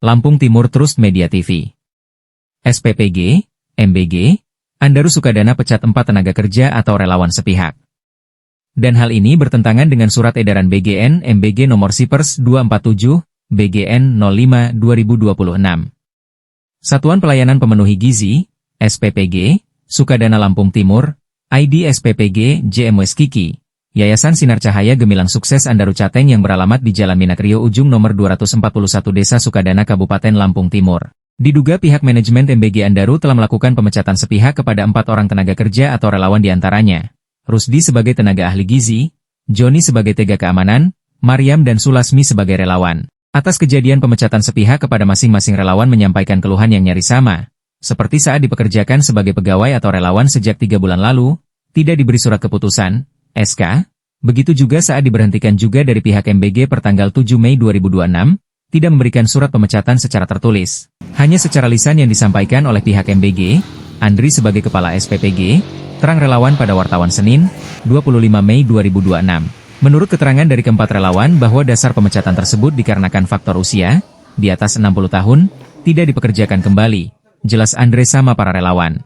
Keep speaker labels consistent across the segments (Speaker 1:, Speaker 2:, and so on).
Speaker 1: Lampung Timur Trust Media TV. SPPG, MBG, Andaru Sukadana pecat 4 tenaga kerja atau relawan sepihak. Dan hal ini bertentangan dengan Surat Edaran BGN MBG Nomor Sipers 247, BGN 05/2026. Satuan Pelayanan Pemenuhi Gizi, SPPG, Sukadana Lampung Timur, ID SPPG JMWS Kiki, Yayasan Sinar Cahaya Gemilang Sukses Andaru Cateng yang beralamat di Jalan Minakrio Ujung nomor 241 Desa Sukadana Kabupaten Lampung Timur. Diduga pihak manajemen MBG Andaru telah melakukan pemecatan sepihak kepada 4 orang tenaga kerja atau relawan diantaranya. Rusdi sebagai tenaga ahli gizi, Joni sebagai tenaga keamanan, Mariam dan Sulasmi sebagai relawan. Atas kejadian pemecatan sepihak kepada masing-masing relawan menyampaikan keluhan yang nyaris sama. Seperti saat dipekerjakan sebagai pegawai atau relawan sejak 3 bulan lalu, tidak diberi surat keputusan, SK, begitu juga saat diberhentikan juga dari pihak MBG pertanggal 7 Mei 2026, tidak memberikan surat pemecatan secara tertulis. Hanya secara lisan yang disampaikan oleh pihak MBG, Andri sebagai kepala SPPG, terang relawan pada wartawan Senin, 25 Mei 2026. Menurut keterangan dari keempat relawan bahwa dasar pemecatan tersebut dikarenakan faktor usia, di atas 60 tahun, tidak dipekerjakan kembali, jelas Andre sama para relawan.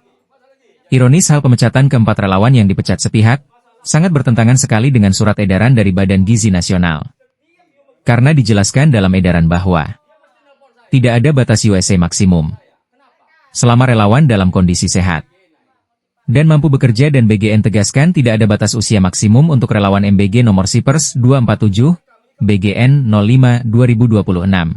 Speaker 1: Ironis hal pemecatan keempat relawan yang dipecat sepihak, sangat bertentangan sekali dengan surat edaran dari Badan Gizi Nasional. Karena dijelaskan dalam edaran bahwa tidak ada batas USE maksimum selama relawan dalam kondisi sehat dan mampu bekerja, dan BGN tegaskan tidak ada batas usia maksimum untuk relawan MBG Nomor Sipers 247, BGN 05/2026.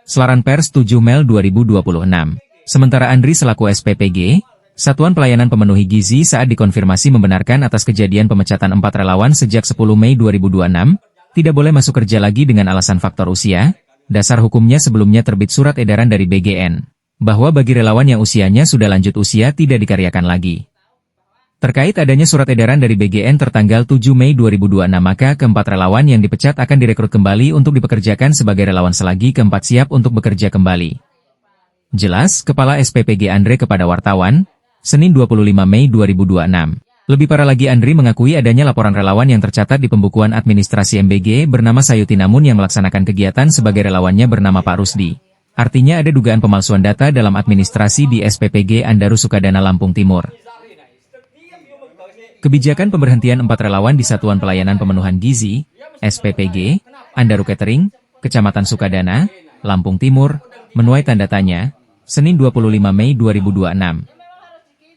Speaker 1: Selaran Pers 7 Mei 2026. Sementara Andri selaku SPPG, Satuan Pelayanan Pemenuhi Gizi saat dikonfirmasi membenarkan atas kejadian pemecatan 4 relawan sejak 10 Mei 2026, tidak boleh masuk kerja lagi dengan alasan faktor usia. Dasar hukumnya sebelumnya terbit surat edaran dari BGN, bahwa bagi relawan yang usianya sudah lanjut usia tidak dikaryakan lagi. Terkait adanya surat edaran dari BGN tertanggal 7 Mei 2026, maka keempat relawan yang dipecat akan direkrut kembali untuk dipekerjakan sebagai relawan selagi keempat siap untuk bekerja kembali. Jelas Kepala SPPG Andre kepada wartawan, Senin 25 Mei 2026. Lebih parah lagi, Andri mengakui adanya laporan relawan yang tercatat di pembukuan administrasi MBG bernama Sayuti, namun yang melaksanakan kegiatan sebagai relawannya bernama Pak Rusdi. Artinya ada dugaan pemalsuan data dalam administrasi di SPPG Andaru Sukadana Lampung Timur. Kebijakan pemberhentian 4 relawan di Satuan Pelayanan Pemenuhan Gizi, SPPG, Andaru Catering, Kecamatan Sukadana, Lampung Timur, menuai tanda tanya, Senin 25 Mei 2026.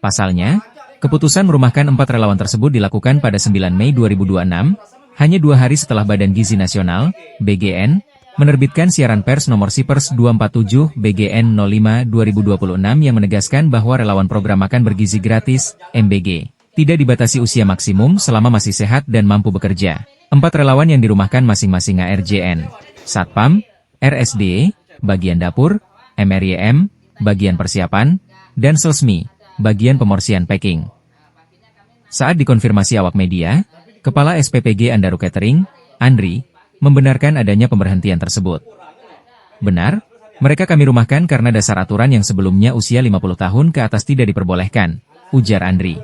Speaker 1: Pasalnya, keputusan merumahkan 4 relawan tersebut dilakukan pada 9 Mei 2026, hanya 2 hari setelah Badan Gizi Nasional, BGN, menerbitkan siaran pers nomor Sipers 247 BGN 05/2026 yang menegaskan bahwa relawan program makan bergizi gratis, MBG, tidak dibatasi usia maksimum selama masih sehat dan mampu bekerja. 4 relawan yang dirumahkan masing-masing ARJN, Satpam, RSD, bagian dapur, MRYM, bagian persiapan, dan Selsmi, bagian pemorsian packing. Saat dikonfirmasi awak media, Kepala SPPG Andaru Catering, Andri, membenarkan adanya pemberhentian tersebut. Benar, mereka kami rumahkan karena dasar aturan yang sebelumnya usia 50 tahun ke atas tidak diperbolehkan, ujar Andri.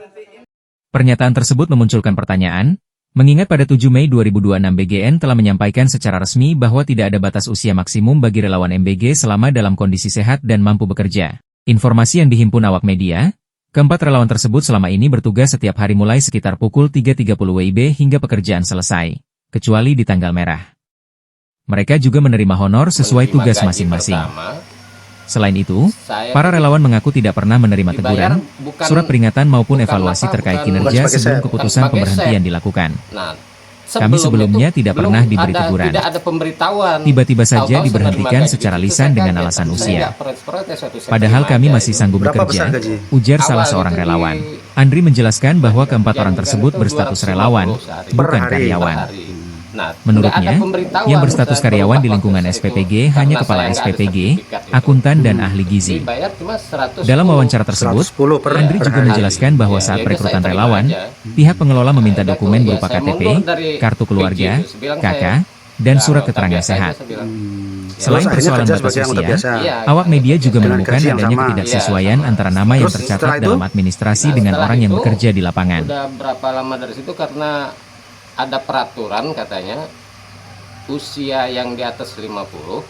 Speaker 1: Pernyataan tersebut memunculkan pertanyaan, mengingat pada 7 Mei 2026 BGN telah menyampaikan secara resmi bahwa tidak ada batas usia maksimum bagi relawan MBG selama dalam kondisi sehat dan mampu bekerja. Informasi yang dihimpun awak media, keempat relawan tersebut selama ini bertugas setiap hari mulai sekitar pukul 3.30 WIB hingga pekerjaan selesai, kecuali di tanggal merah. Mereka juga menerima honor sesuai tugas masing-masing. Selain itu, para relawan mengaku tidak pernah menerima teguran, surat peringatan maupun evaluasi terkait kinerja sebelum keputusan pemberhentian dilakukan. Kami sebelumnya tidak pernah diberi teguran. Tiba-tiba saja diberhentikan secara lisan dengan alasan usia. Padahal kami masih sanggup bekerja, ujar salah seorang relawan. Andri menjelaskan bahwa keempat orang tersebut berstatus relawan, bukan karyawan. Menurutnya, yang berstatus karyawan di lingkungan SPPG hanya kepala SPPG, akuntan dan ahli gizi. Dalam wawancara tersebut, Andri juga menjelaskan bahwa saat perekrutan relawan, pihak pengelola meminta dokumen berupa KTP, kartu keluarga, KK, dan surat keterangan sehat. Selain persoalan batas usia, awak media juga menemukan adanya ketidaksesuaian antara nama yang tercatat dalam administrasi dengan orang yang bekerja di lapangan.
Speaker 2: Udah berapa lama dari situ karena ada peraturan katanya usia yang di atas 50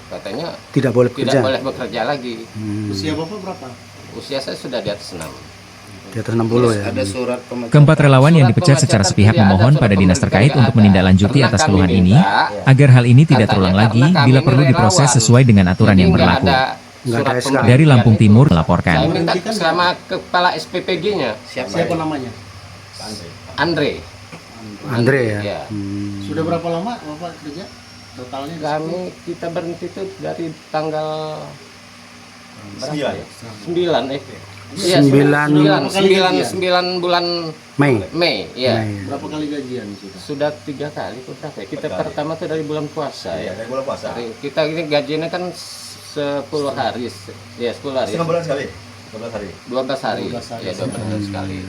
Speaker 2: katanya
Speaker 3: Tidak boleh
Speaker 2: tidak
Speaker 3: bekerja.
Speaker 2: boleh bekerja lagi.
Speaker 4: Usia Bapak berapa?
Speaker 2: Usia saya sudah di atas 6.
Speaker 3: Di atas 60 ya.
Speaker 4: Ada surat pemecatan.
Speaker 1: Keempat relawan yang
Speaker 2: Surat
Speaker 1: dipecat secara
Speaker 2: pemecatan
Speaker 1: sepihak
Speaker 2: tidak ada,
Speaker 1: memohon
Speaker 2: surat
Speaker 1: pada dinas
Speaker 2: pemberhentian
Speaker 1: terkait
Speaker 2: nggak
Speaker 1: untuk
Speaker 2: ada.
Speaker 1: menindaklanjuti
Speaker 2: Karena
Speaker 1: atas
Speaker 2: kami
Speaker 1: keluhan ini,
Speaker 2: minta,
Speaker 1: agar hal ini tidak
Speaker 2: katanya
Speaker 1: terulang
Speaker 2: karena
Speaker 1: lagi
Speaker 2: kami
Speaker 1: bila
Speaker 2: ini
Speaker 1: perlu diproses
Speaker 2: relawan.
Speaker 1: sesuai dengan aturan
Speaker 2: Jadi
Speaker 1: yang
Speaker 2: nggak
Speaker 1: berlaku.
Speaker 2: ada
Speaker 3: Nggak
Speaker 2: surat
Speaker 3: ada SK.
Speaker 2: pemberhentian
Speaker 1: Dari Lampung
Speaker 2: itu.
Speaker 1: Timur melaporkan.
Speaker 2: Saya minta sama kepala SPPG-nya,
Speaker 4: Siapa namanya?
Speaker 2: Andre.
Speaker 3: Andre ya.
Speaker 2: Ya.
Speaker 4: Sudah berapa lama Bapak kerja? Totalnya di situ?
Speaker 2: Kita berhenti itu dari tanggal berapa ya? 9 Iya, 9 bulan Mei, ya.
Speaker 3: Mei.
Speaker 4: Berapa kali gajian sudah?
Speaker 2: Sudah 3 kali atau berapa ya? Kita pertama tuh dari bulan puasa ya.
Speaker 5: Dari bulan puasa.
Speaker 2: Kita ini gajinya kan 10 hari. Ya, 10 hari.
Speaker 5: Setengah bulan sekali. 12 hari.
Speaker 2: 12 hari.
Speaker 4: 12 hari.
Speaker 2: Ya, 12 hari sekali.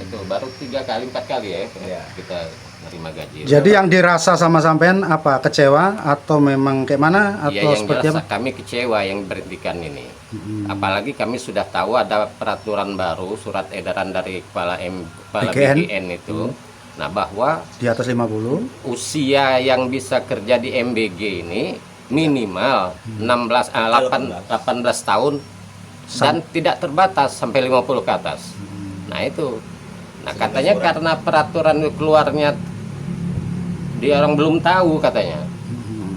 Speaker 2: Itu baru 3 kali 4 kali ya.
Speaker 5: Iya.
Speaker 2: Kita nerima gaji.
Speaker 3: Jadi yang dirasa sama sampean apa? Kecewa atau memang kayak mana
Speaker 2: Ya,
Speaker 3: atau
Speaker 2: yang
Speaker 3: seperti
Speaker 2: jelas
Speaker 3: apa?
Speaker 2: kami kecewa yang berhentikan ini. Apalagi kami sudah tahu ada peraturan baru, surat edaran dari kepala
Speaker 3: BGN.
Speaker 2: BGN itu. Nah, bahwa
Speaker 3: Di atas 50.
Speaker 2: usia yang bisa kerja di MBG ini minimal 18 tahun dan tidak terbatas sampai 50 ke atas. Nah, itu. Nah, katanya karena peraturan keluarnya dia orang belum tahu katanya.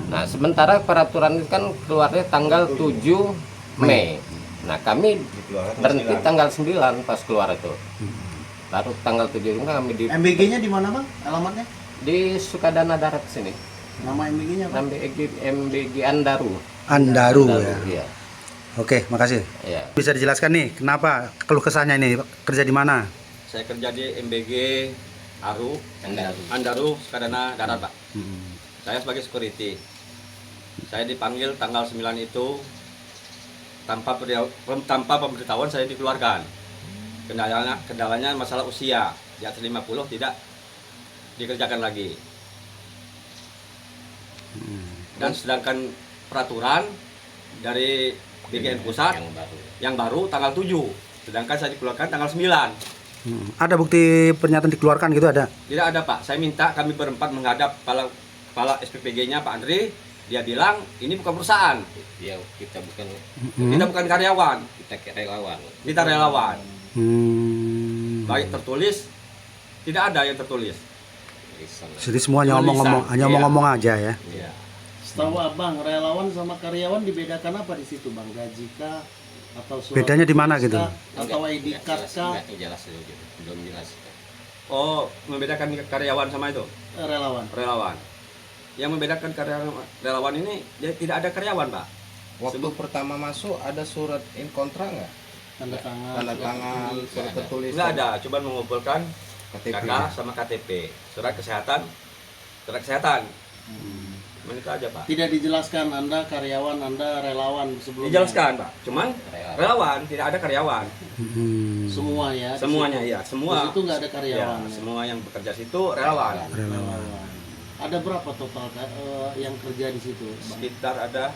Speaker 2: Nah, sementara peraturan itu kan keluarnya tanggal 7 Mei. Nah, kami berhenti tanggal 9 pas keluar itu. Baru tanggal 7 itu kami di
Speaker 4: MBG-nya di mana Bang? Alamatnya?
Speaker 2: Sukadana Darat sini.
Speaker 4: Nama MBG-nya Bang?
Speaker 2: MBG Andaru.
Speaker 3: Andaru ya.
Speaker 2: Iya.
Speaker 3: Oke, makasih.
Speaker 2: Iya.
Speaker 3: Bisa dijelaskan nih kenapa keluh kesahnya ini kerja di mana?
Speaker 6: Saya kerja di MBG Andaru Sukadana Darat, Pak. Saya sebagai security. Saya dipanggil tanggal 9 itu tanpa pemberitahuan saya dikeluarkan. Kendalanya masalah usia. Di atas 50 tidak dikerjakan lagi. Dan sedangkan peraturan dari BGN pusat yang baru tanggal 7, sedangkan saya dikeluarkan tanggal 9.
Speaker 3: Ada bukti pernyataan dikeluarkan gitu ada?
Speaker 6: Tidak ada, Pak. Saya minta kami berempat menghadap kepala SPPG-nya Pak Andri. Dia bilang ini bukan perusahaan.
Speaker 2: Ya, kita bukan
Speaker 6: Kita bukan karyawan.
Speaker 2: kita relawan.
Speaker 6: Kita relawan.
Speaker 3: Baik.
Speaker 6: Baik tertulis, tidak ada yang tertulis.
Speaker 3: Jadi semuanya ngomong-ngomong, hanya
Speaker 6: Iya.
Speaker 3: ngomong-ngomong aja ya.
Speaker 6: Iya.
Speaker 4: Setahu Abang, relawan sama karyawan dibedakan apa di situ Bang? Gaji kah? Atau surat
Speaker 3: Bedanya di mana
Speaker 4: tulis
Speaker 3: gitu?
Speaker 4: kah? Atau ID card kah?
Speaker 2: Enggak jelas itu, belum jelas.
Speaker 6: Oh, membedakan karyawan sama itu
Speaker 4: Relawan.
Speaker 6: relawan. Yang membedakan relawan ini dia tidak ada karyawan, Pak.
Speaker 7: Waktu pertama masuk ada surat in kontra nggak?
Speaker 4: Tanda tangan.
Speaker 7: Tanda tangan, surat tertulis.
Speaker 6: Enggak ada, cuma mengumpulkan
Speaker 7: KTP.
Speaker 6: KK sama KTP, surat kesehatan. Cuman itu aja, Pak.
Speaker 4: Tidak dijelaskan Anda karyawan, Anda relawan sebelumnya.
Speaker 6: Dijelaskan, Pak. Cuman relawan, tidak ada karyawan.
Speaker 4: Semua ya. di
Speaker 6: Semuanya
Speaker 4: situ.
Speaker 6: ya, semua.
Speaker 4: Di situ nggak ada karyawan.
Speaker 6: Ya, semua yang bekerja situ relawan.
Speaker 4: Relawan. Ada berapa total yang kerja di situ, Bang?
Speaker 6: Sekitar ada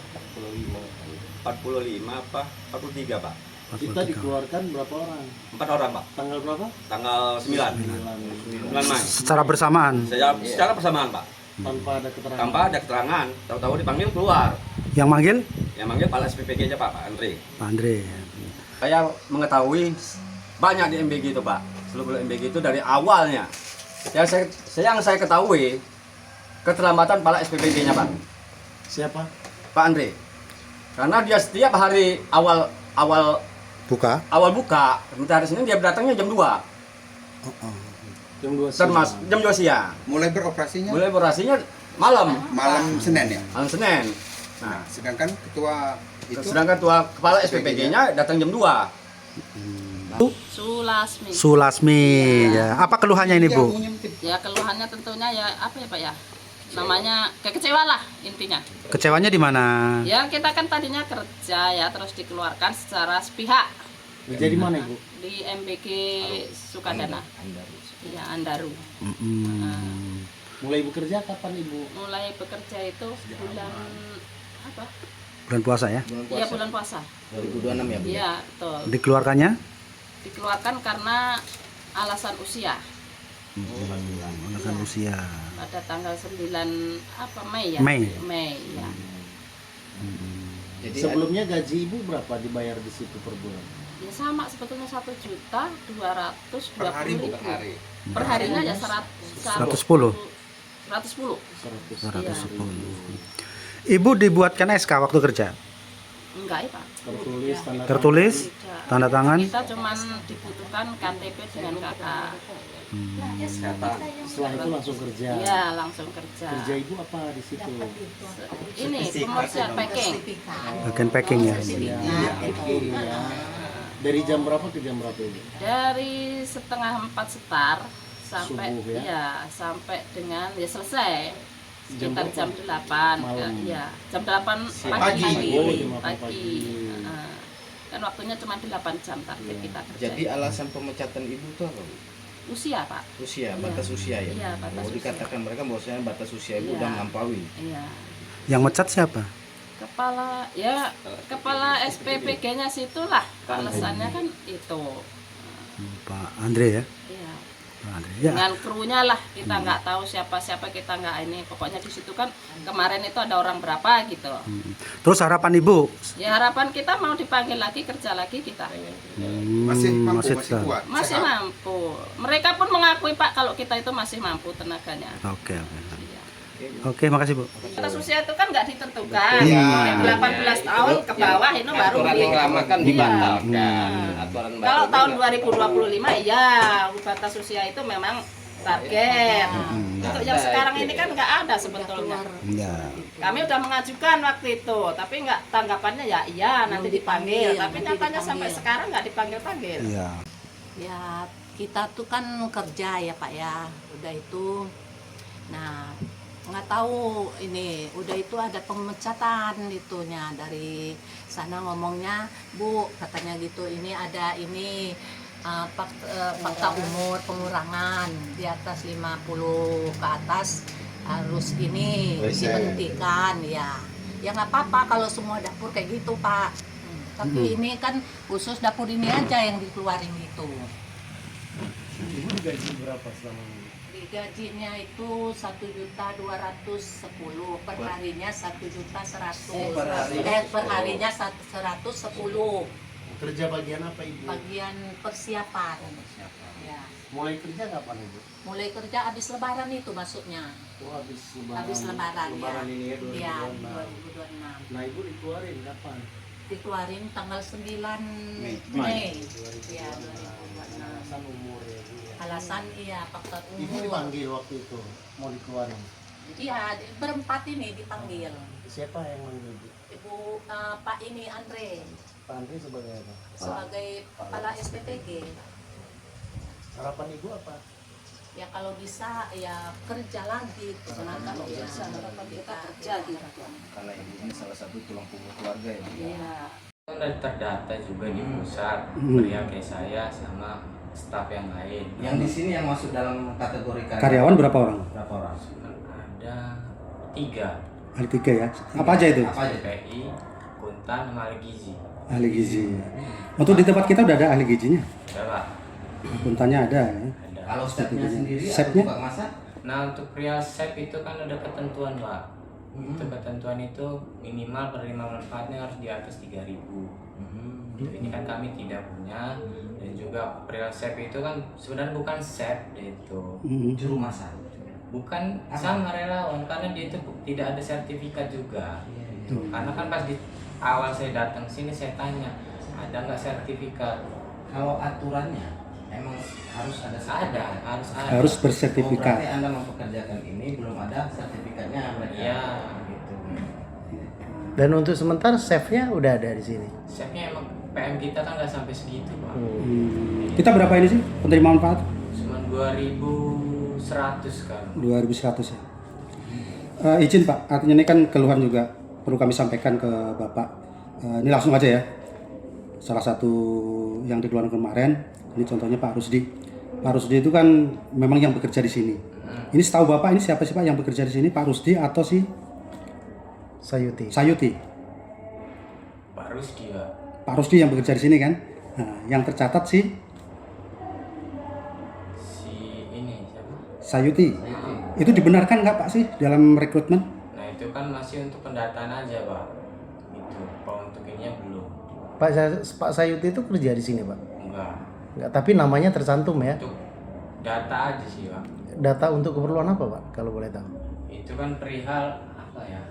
Speaker 6: 45 apa 43, Pak.
Speaker 4: Kita dikeluarkan berapa orang?
Speaker 6: 4 orang, Pak.
Speaker 4: Tanggal berapa?
Speaker 6: Tanggal 9 Mei.
Speaker 3: Secara bersamaan.
Speaker 6: Secara persamaan, Pak.
Speaker 4: Tanpa ada keterangan.
Speaker 6: Tanpa ada keterangan, tahu-tahu dipanggil keluar.
Speaker 3: Yang manggil
Speaker 6: Yang manggil kepala SPPG aja, Pak Andri.
Speaker 3: Pak Andre.
Speaker 6: Saya mengetahui banyak di MBG itu, Pak. Seluruh MBG itu dari awalnya. Yang saya ketahui keterlambatan kepala SPPG-nya, Pak.
Speaker 4: Siapa?
Speaker 6: Pak Andre. Karena dia setiap hari awal
Speaker 3: Buka.
Speaker 6: buka, sementara hari Senin dia datangnya jam 2.
Speaker 4: Jam 2
Speaker 6: Jam 2 siang.
Speaker 7: Mulai beroperasinya
Speaker 6: Mulai operasinya malam
Speaker 7: malam Senin ya.
Speaker 6: malam Senin.
Speaker 7: Nah, sedangkan ketua itu
Speaker 6: Sedangkan kepala SPPG-nya datang jam 2.
Speaker 8: Sulasmi.
Speaker 3: Sulasmi ya. Apa keluhannya ini, Bu?
Speaker 8: Ya keluhannya tentunya ya apa ya Pak ya? Namanya kekecewaan lah intinya.
Speaker 3: Kecewanya di mana?
Speaker 8: Ya kita kan tadinya kerja ya terus dikeluarkan secara sepihak
Speaker 4: Kerja di mana, Ibu?
Speaker 8: di MBG Sukadana. Ya Andaru.
Speaker 4: Mulai bekerja kapan, Ibu?
Speaker 8: Mulai bekerja itu bulan apa?
Speaker 3: Bulan puasa ya.
Speaker 8: Iya bulan puasa.
Speaker 7: 2026 ya, Bu?
Speaker 8: Iya betul.
Speaker 3: Dikeluarkannya
Speaker 8: Dikeluarkan karena alasan usia.
Speaker 3: alasan usia.
Speaker 8: pada tanggal 9 apa Mei ya?
Speaker 3: Mei.
Speaker 8: Mei ya.
Speaker 7: Jadi
Speaker 4: Sebelumnya gaji ibu berapa dibayar di situ per bulan?
Speaker 8: Ya sama sebetulnya 1.220.000
Speaker 7: per hari bu, per hari.
Speaker 8: per harinya ya
Speaker 3: 110.
Speaker 8: 110.
Speaker 3: 110. Ibu dibuatkan SK waktu kerja?
Speaker 8: Enggak ya Pak.
Speaker 4: Tertulis tanda
Speaker 3: Tertulis,
Speaker 8: Tidak.
Speaker 3: tanda tangan.
Speaker 8: Kita cuman dibutuhkan KTP dengan kakak.
Speaker 4: Setelah itu langsung kerja.
Speaker 8: Iya langsung kerja.
Speaker 4: Kerja ibu apa di situ?
Speaker 8: Ini komersial packing.
Speaker 3: Bagian packing ya.
Speaker 4: Ya, ya. Dari jam berapa ke jam berapa ini?
Speaker 8: Dari setengah 4 setar sampai
Speaker 4: Subuh, ya?
Speaker 8: sampai dengan ya selesai sekitar jam 8
Speaker 4: Malam.
Speaker 8: ya jam 8
Speaker 7: Pagi.
Speaker 4: Oh, jam 8
Speaker 8: pagi.
Speaker 4: pagi.
Speaker 8: Heeh. Kan waktunya cuma 8 jam target kita kerja.
Speaker 7: Jadi alasan pemecatan ibu tuh apa bu?
Speaker 8: Usia Pak.
Speaker 7: Usia,
Speaker 8: Iya.
Speaker 7: batas usia ya?
Speaker 8: Iya, batas
Speaker 7: Oh,
Speaker 8: usia.
Speaker 7: dikatakan mereka bahwasanya batas usia ibu
Speaker 8: Iya.
Speaker 7: udah melampaui.
Speaker 8: Iya.
Speaker 3: Yang mecat siapa?
Speaker 8: Kepala SPPG-nya situlah alasannya kan itu.
Speaker 3: Pak Andre ya.
Speaker 8: Iya.
Speaker 3: Pak Andre. Ya.
Speaker 8: Dengan krunya lah kita nggak tahu siapa kita nggak ini pokoknya di situ kan kemarin itu ada orang berapa gitu.
Speaker 3: Terus harapan ibu?
Speaker 8: Ya harapan kita mau dipanggil lagi kerja lagi kita
Speaker 7: Masih mampu, masih
Speaker 3: tetap.
Speaker 7: kuat.
Speaker 8: masih
Speaker 7: sehat.
Speaker 8: mampu. Mereka pun mengakui Pak kalau kita itu masih mampu tenaganya.
Speaker 3: Oke.
Speaker 8: Iya.
Speaker 3: Oke, makasih Bu.
Speaker 8: Batas usia itu kan nggak ditentukan.
Speaker 3: Iya.
Speaker 8: 18 tahun ke bawah itu baru
Speaker 2: Aturan yang lama kan
Speaker 8: Iya.
Speaker 2: dibatalkan. Aturan baru
Speaker 8: Kalau tahun
Speaker 2: juga.
Speaker 8: 2025 iya batas usia itu memang target. Untuk yang sekarang ini kan nggak ada sebetulnya.
Speaker 3: Ya.
Speaker 8: Kami udah mengajukan waktu itu, tapi nggak tanggapannya ya iya nanti dipanggil. Tapi nyatanya sampai sekarang nggak dipanggil-panggil.
Speaker 3: Iya.
Speaker 5: Ya kita tuh kan kerja ya Pak ya, udah itu. Nah nggak tahu ini, udah itu ada pemecatan itunya dari sana ngomongnya, Bu katanya gitu, ini ada ini fakta umur pengurangan di atas 50 ke atas harus ini dihentikan ya. Ya nggak apa-apa kalau semua dapur kayak gitu Pak. Tapi ini kan khusus dapur ini aja yang dikeluarin gitu.
Speaker 4: Ibu digaji berapa selama ini?
Speaker 5: Gajinya itu 1.210 per harinya 1.100.000
Speaker 7: per hari.
Speaker 5: per harinya 110
Speaker 4: Kerja bagian apa ibu?
Speaker 5: bagian persiapan ya.
Speaker 4: Mulai kerja kapan ibu?
Speaker 5: Mulai kerja habis lebaran itu maksudnya
Speaker 4: Oh, habis lebaran.
Speaker 5: habis lebaran
Speaker 4: Lebaran ini ya
Speaker 5: ya
Speaker 4: 2026.
Speaker 5: 2026
Speaker 4: Nah ibu dikeluarin kapan?
Speaker 5: dikeluarin tanggal 9
Speaker 7: Mei.
Speaker 5: Mei ya 2026
Speaker 4: Alasan umur ya bu ya.
Speaker 5: alasan iya faktor
Speaker 4: Ibu
Speaker 5: umur
Speaker 4: dipanggil waktu itu mau dikeluarin.
Speaker 5: iya berempat ini dipanggil
Speaker 4: Siapa yang manggil bu?
Speaker 5: Ibu Pak ini Andre
Speaker 4: Pak Andri sebagai apa?
Speaker 5: sebagai kepala SPPG.
Speaker 4: Harapan ibu apa?
Speaker 5: Ya kalau bisa ya kerja lagi. Kalau bisa kita kerja gitu.
Speaker 7: Karena ibu ini salah satu tulang punggung keluarga ya. Bu.
Speaker 5: Iya.
Speaker 9: Kan ada terdata juga di pusat pria kayak saya sama staf yang lain.
Speaker 7: Yang di sini yang masuk dalam kategori
Speaker 3: Karyawan berapa orang?
Speaker 7: berapa orang?
Speaker 9: Ada 3
Speaker 3: Ada 3 ya. Apa aja itu?
Speaker 7: Apa aja?
Speaker 9: PI, Kuntan, sama ahli gizi.
Speaker 3: Ahli gizi. Untuk di tempat kita udah ada ahli gizinya.
Speaker 9: Ada Pak?
Speaker 3: Kuntanya ada ya.
Speaker 9: Ada.
Speaker 7: Kalau stepnya sendiri atau
Speaker 3: Chefnya?
Speaker 7: tukang masak?
Speaker 9: Nah untuk pria chef itu kan ada ketentuan Pak. Itu ketentuan itu minimal penerima manfaatnya harus di atas 3.000. Ini kan kami tidak punya. Dan juga pria chef itu kan sebenarnya bukan chef itu.
Speaker 7: Juru masak.
Speaker 9: Bukan sama relawan karena dia itu tidak ada sertifikat juga. Karena kan pas di awal saya datang sini saya tanya ada nggak sertifikat?
Speaker 7: Kalau aturannya emang harus ada sertifikat?
Speaker 9: Harus ada.
Speaker 3: Harus
Speaker 7: Oh,
Speaker 3: bersertifikat.
Speaker 7: berarti Anda mempekerjakan ini belum ada sertifikatnya mereka.
Speaker 9: Iya.
Speaker 7: Gitu.
Speaker 4: Dan untuk sementara chefnya udah ada di sini.
Speaker 9: Chefnya emang PM kita kan nggak sampai segitu Pak.
Speaker 3: Kita berapa ini sih penerima manfaat?
Speaker 9: Cuma 2.100 sekarang.
Speaker 3: 2.100 ya. Izin Pak, artinya ini kan keluhan juga perlu kami sampaikan ke Bapak. Ini langsung aja ya. Salah satu yang dikeluarkan kemarin, ini contohnya Pak Rusdi. Pak Rusdi itu kan memang yang bekerja di sini. Ini setahu Bapak ini siapa sih Pak yang bekerja di sini? Pak Rusdi atau si
Speaker 4: Sayuti.
Speaker 3: Sayuti?
Speaker 9: Pak Rusdi Pak.
Speaker 3: Pak Rusdi yang bekerja di sini kan? Nah, yang tercatat si
Speaker 9: Si ini siapa?
Speaker 3: Sayuti. Itu dibenarkan nggak Pak sih dalam rekrutmen?
Speaker 9: Nah itu kan masih untuk pendataan aja Pak. Itu kalau untuk ininya belum.
Speaker 4: Pak Sayuti itu kerja di sini Pak? Enggak, tapi namanya tercantum ya?
Speaker 9: Untuk data aja sih Pak.
Speaker 4: Data untuk keperluan apa Pak kalau boleh tahu?
Speaker 9: Itu kan perihal apa ya?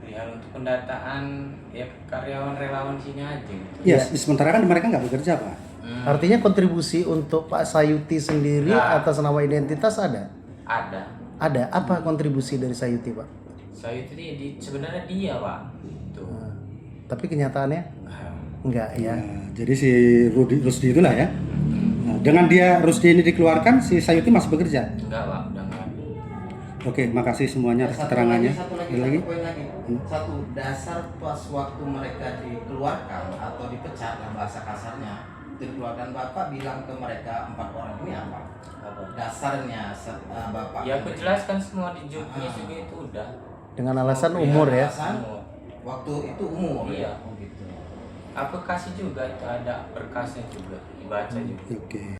Speaker 9: Perihal untuk pendataan ya karyawan relawan sini aja gitu.
Speaker 3: Ya, sementara kan mereka nggak bekerja Pak.
Speaker 4: Artinya kontribusi untuk Pak Sayuti sendiri atas nama identitas ada?
Speaker 9: Ada.
Speaker 4: Ada. Apa kontribusi dari Sayuti Pak?
Speaker 9: Sayuti sebenarnya dia Pak. Itu.
Speaker 4: Tapi kenyataannya enggak ya.
Speaker 3: Jadi si Rusdi itulah ya. Nah, dengan dia Rusdi ini dikeluarkan, si Sayuti masih bekerja?
Speaker 9: Enggak Pak, udah enggak.
Speaker 3: Oke, makasih semuanya atas keterangannya.
Speaker 7: Satu poin lagi. Satu, dasar pas waktu mereka dikeluarkan atau dipecat, lah bahasa kasarnya, dikeluarkan Bapak bilang ke mereka 4 orang ini apa? Dasarnya Bapak.
Speaker 9: Ya aku jelaskan semua di jobnya juga itu udah.
Speaker 4: Dengan alasan umur ya.
Speaker 7: Alasan waktu itu umur.
Speaker 9: Iya, gitu. Aku kasih juga itu ada berkasnya juga dibaca juga.
Speaker 3: Oke.